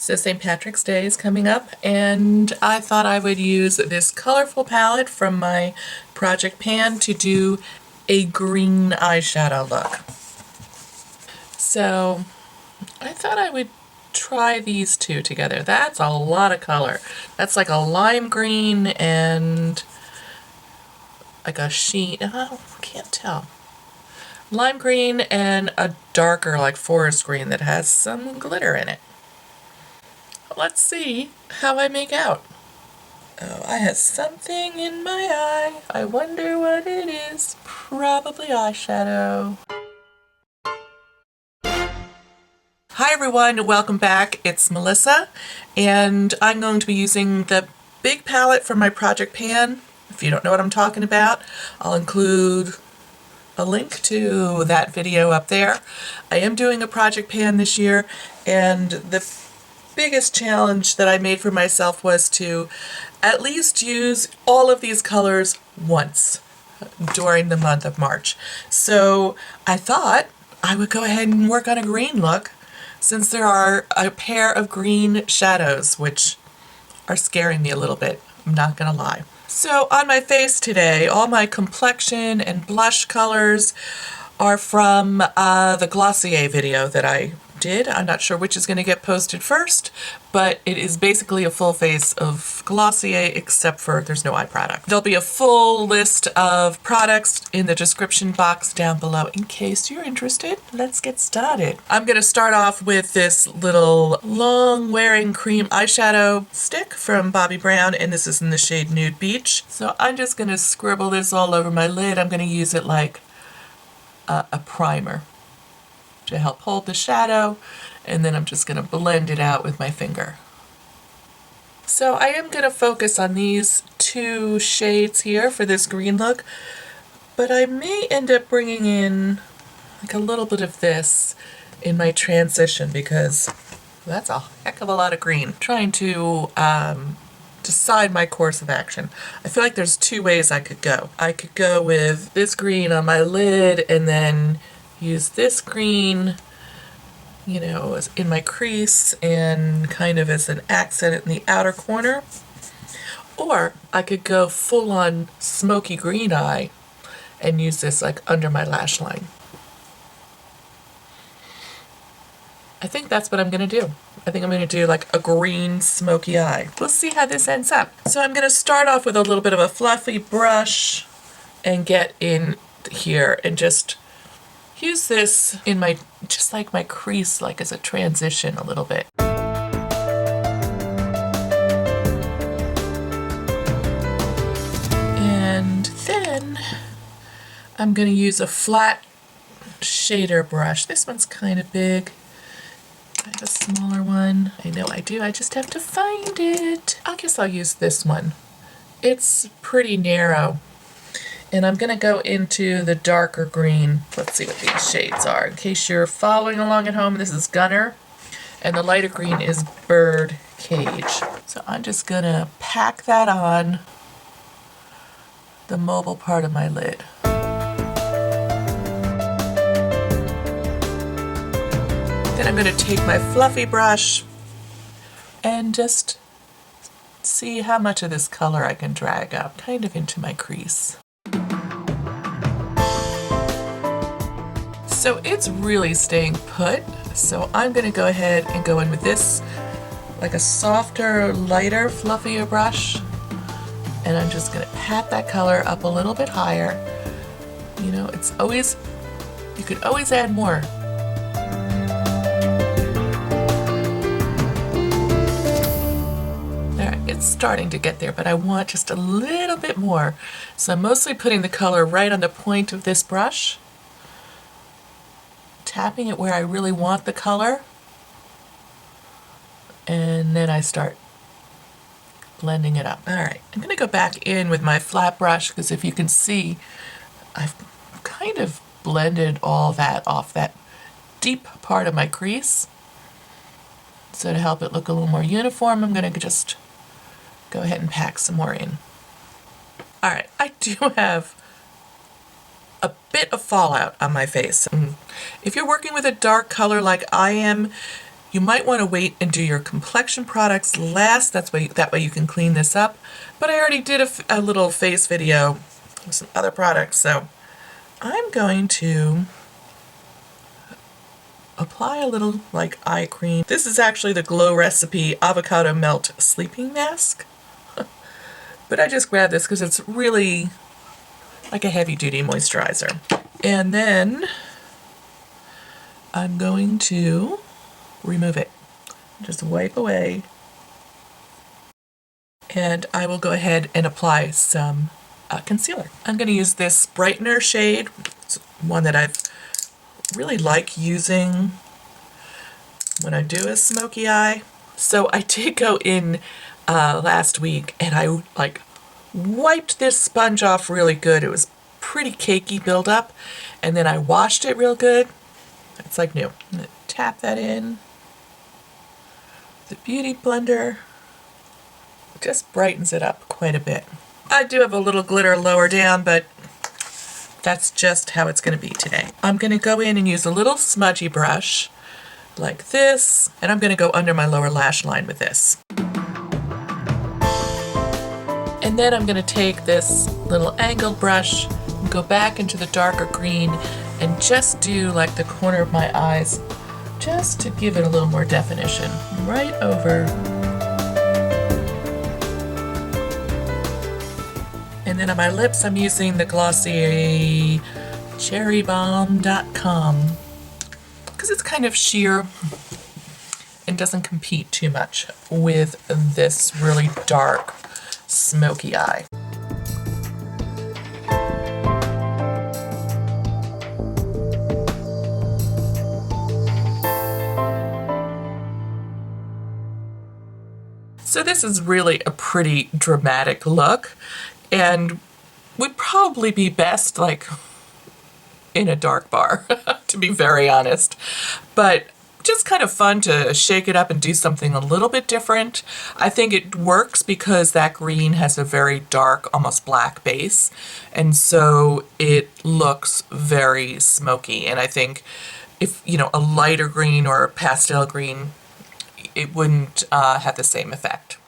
So St. Patrick's Day is coming up, and I thought I would use this colorful palette from my project pan to do a green eyeshadow look. So I thought I would try these two together. That's a lot of color. That's like a lime green and like a sheen. Oh, can't tell. Lime green and a darker like forest green that has some glitter in it. Let's see how I make out. Oh, I have something in my eye. I wonder what it is. Probably eyeshadow. Hi everyone, welcome back. It's Melissa, and I'm going to be using the big palette from my project pan. If you don't know what I'm talking about, I'll include a link to that video up there. I am doing a project pan this year, and the biggest challenge that I made for myself was to at least use all of these colors once during the month of March. So I thought I would go ahead and work on a green look, since there are a pair of green shadows which are scaring me a little bit, I'm not gonna lie. So on my face today, all my complexion and blush colors are from the Glossier video that I did. I'm not sure which is going to get posted first, but it is basically a full face of Glossier except for there's no eye product. There'll be a full list of products in the description box down below in case you're interested. Let's get started. I'm going to start off with this little long wearing cream eyeshadow stick from Bobbi Brown, and this is in the shade Nude Beach. So I'm just going to scribble this all over my lid. I'm going to use it like a primer to help hold the shadow, and then I'm just going to blend it out with my finger. So I am going to focus on these two shades here for this green look, but I may end up bringing in like a little bit of this in my transition because that's a heck of a lot of green. I'm trying to decide my course of action. I feel like there's two ways I could go. I could go with this green on my lid and then use this green, you know, in my crease and kind of as an accent in the outer corner. Or I could go full on smoky green eye and use this like under my lash line. I think that's what I'm gonna do. I think I'm gonna do like a green smoky eye. We'll see how this ends up. So I'm gonna start off with a little bit of a fluffy brush and get in here and just use this in my, just like my crease, like as a transition a little bit. And then I'm going to use a flat shader brush. This one's kind of big. I have a smaller one. I know I do, I just have to find it. I guess I'll use this one. It's pretty narrow. And I'm going to go into the darker green. Let's see what these shades are. In case you're following along at home, this is Gunner. And the lighter green is Bird Cage. So I'm just going to pack that on the mobile part of my lid. Then I'm going to take my fluffy brush and just see how much of this color I can drag up kind of into my crease. So it's really staying put, so I'm going to go ahead and go in with this, like a softer, lighter, fluffier brush, and I'm just going to pat that color up a little bit higher. You know, it's always, you could always add more. There, it's starting to get there, but I want just a little bit more. So I'm mostly putting the color right on the point of this brush, tapping it where I really want the color, and then I start blending it up. Alright, I'm going to go back in with my flat brush because if you can see, I've kind of blended all that off that deep part of my crease. So to help it look a little more uniform, I'm going to just go ahead and pack some more in. Alright, I do have a bit of fallout on my face. If you're working with a dark color like I am, You might want to wait and do your complexion products last. That way you can clean this up. But I already did a little face video with some other products, so I'm going to apply a little like eye cream. This is actually the Glow Recipe Avocado Melt Sleeping Mask. But I just grabbed this because it's really like a heavy-duty moisturizer. And then I'm going to remove it. Just wipe away. And I will go ahead and apply some concealer. I'm going to use this brightener shade. It's one that I've really like using when I do a smoky eye. So I did go in last week and I like wiped this sponge off really good. It was pretty cakey buildup, and then I washed it real good. It's like new. I'm gonna tap that in. The Beauty Blender just brightens it up quite a bit. I do have a little glitter lower down, but that's just how it's going to be today. I'm going to go in and use a little smudgy brush like this, and I'm going to go under my lower lash line with this. And then I'm going to take this little angled brush and go back into the darker green and just do like the corner of my eyes just to give it a little more definition. Right over. And then on my lips, I'm using the glossy cherrybomb.com because it's kind of sheer and doesn't compete too much with this really dark, smoky eye. So this is really a pretty dramatic look, and would probably be best like in a dark bar, to be very honest. But just kind of fun to shake it up and do something a little bit different. I think it works because that green has a very dark, almost black base, and so it looks very smoky. And I think if, you know, a lighter green or a pastel green, it wouldn't have the same effect.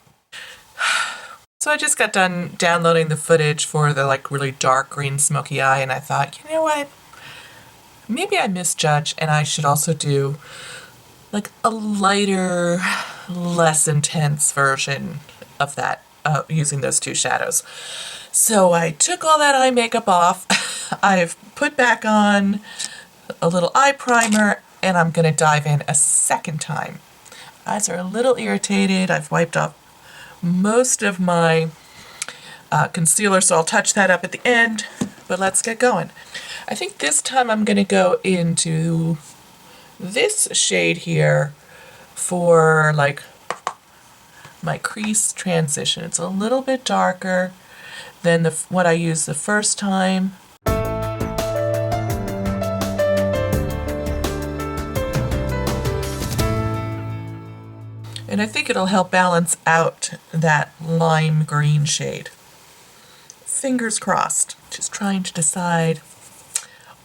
So I just got done downloading the footage for the like really dark green smoky eye, and I thought, you know what? Maybe I misjudged, and I should also do like a lighter, less intense version of that using those two shadows. So I took all that eye makeup off. I've put back on a little eye primer, and I'm going to dive in a second time. Eyes are a little irritated. I've wiped off most of my concealer, so I'll touch that up at the end, but let's get going. I think this time I'm going to go into this shade here for like my crease transition. It's a little bit darker than what I used the first time. And I think it'll help balance out that lime green shade. Fingers crossed. Just trying to decide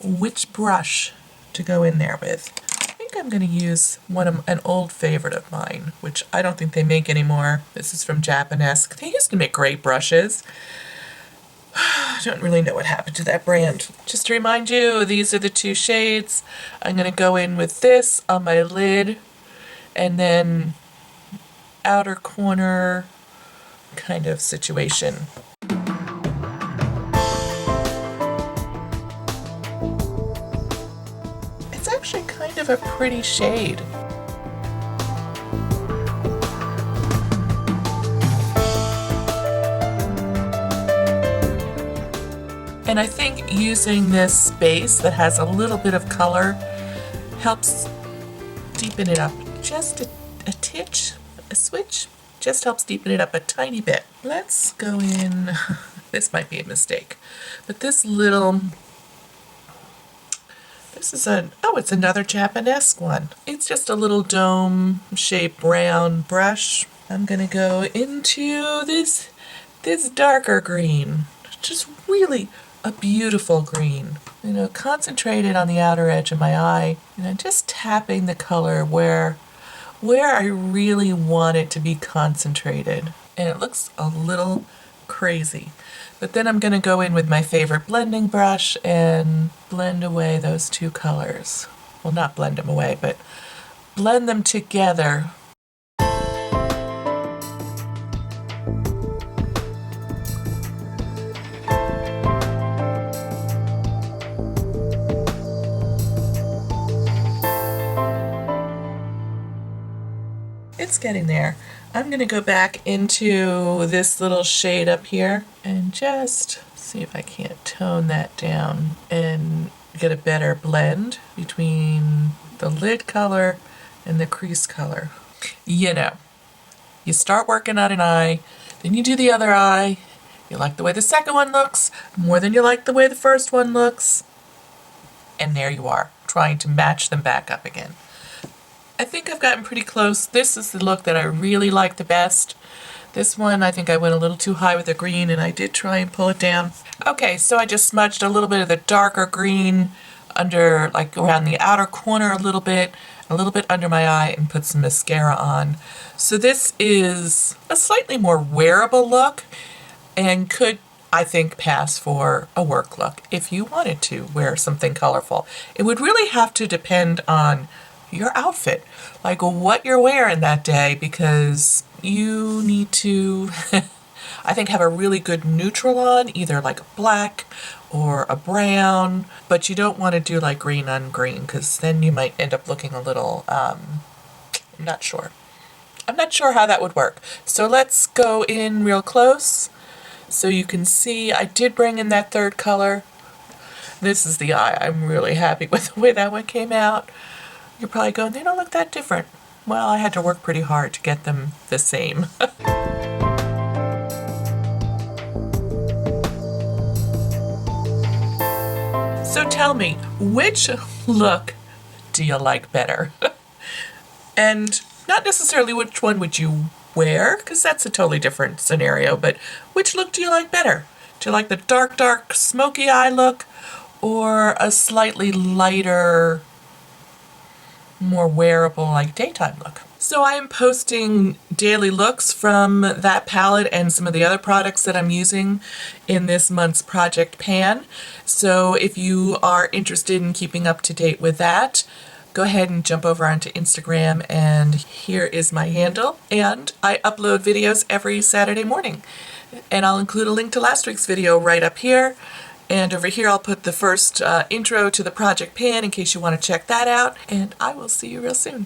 which brush to go in there with. I think I'm going to use an old favorite of mine, which I don't think they make anymore. This is from Japanesque. They used to make great brushes. I don't really know what happened to that brand. Just to remind you, these are the two shades. I'm going to go in with this on my lid, and then outer corner kind of situation. It's actually kind of a pretty shade. And I think using this base that has a little bit of color helps deepen it up just a titch. A switch just helps deepen it up a tiny bit. Let's go in, this might be a mistake, but this is it's another Japanesque one. It's just a little dome-shaped brown brush. I'm gonna go into this darker green, just really a beautiful green. You know, concentrated on the outer edge of my eye, and I'm just tapping the color where where I really want it to be concentrated. And it looks a little crazy. But then I'm going to go in with my favorite blending brush and blend away those two colors. Well, not blend them away, but blend them together. It's getting there. I'm going to go back into this little shade up here and just see if I can't tone that down and get a better blend between the lid color and the crease color. You know, you start working on an eye, then you do the other eye, you like the way the second one looks more than you like the way the first one looks, and there you are, trying to match them back up again. I think I've gotten pretty close. This is the look that I really like the best. This one, I think I went a little too high with the green, and I did try and pull it down. Okay, so I just smudged a little bit of the darker green under, like around the outer corner a little bit under my eye, and put some mascara on. So this is a slightly more wearable look and could, I think, pass for a work look if you wanted to wear something colorful. It would really have to depend on your outfit, like what you're wearing that day, because you need to, I think, have a really good neutral on, either like a black or a brown, but you don't want to do like green on green, because then you might end up looking a little, I'm not sure how that would work. So let's go in real close so you can see I did bring in that third color. This is the eye. I'm really happy with the way that one came out. You're probably going, they don't look that different. Well, I had to work pretty hard to get them the same. So tell me, which look do you like better? And not necessarily which one would you wear, because that's a totally different scenario, but which look do you like better? Do you like the dark, dark, smoky eye look, or a slightly lighter, more wearable, like daytime look? So I am posting daily looks from that palette and some of the other products that I'm using in this month's project pan. So if you are interested in keeping up to date with that, go ahead and jump over onto Instagram, and here is my handle. And I upload videos every Saturday morning. And I'll include a link to last week's video right up here. And over here I'll put the first intro to the project pan in case you want to check that out. And I will see you real soon.